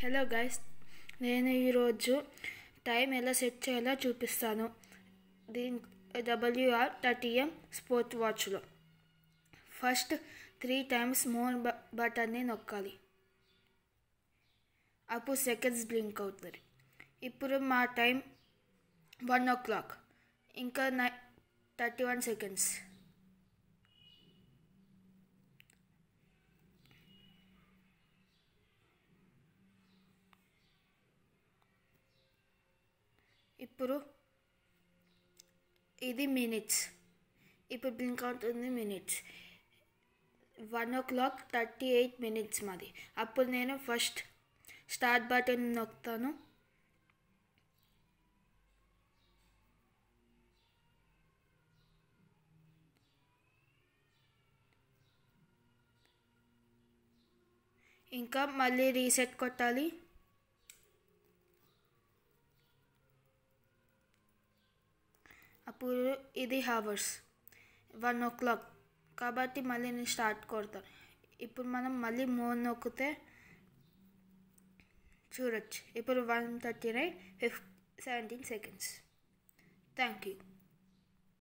Hello guys, నేను ఈరోజు time ఎలా సెట్ చేయాలో చూపిస్తాను. దీని WR30M స్పోర్ట్ వాచ్లో ఫస్ట్ 3 times మోర్ బటన్ని నొక్కాలి. అప్పుడు సెకండ్స్ బ్లింక్ అవుతుంది. ఇప్పుడు మా టైం 1 o'clock, ఇంకా 31 seconds. ఇప్పుడు ఇది మినిట్స్. ఇప్పుడు బ్లింక్ అవుతుంది మినిట్స్. 1 o'clock 38 minutes మాది. అప్పుడు నేను ఫస్ట్ స్టార్ట్ బటన్ నొక్కుతాను. ఇంకా మళ్ళీ రీసెట్ కొట్టాలి. అప్పుడు ఇది హవర్స్ 1 o'clock కాబట్టి మళ్ళీ నేను స్టార్ట్ కొడతాను. ఇప్పుడు మనం మళ్ళీ మోర్ నొక్కితే చూడొచ్చు. ఇప్పుడు 1:39 17 seconds. Thank you.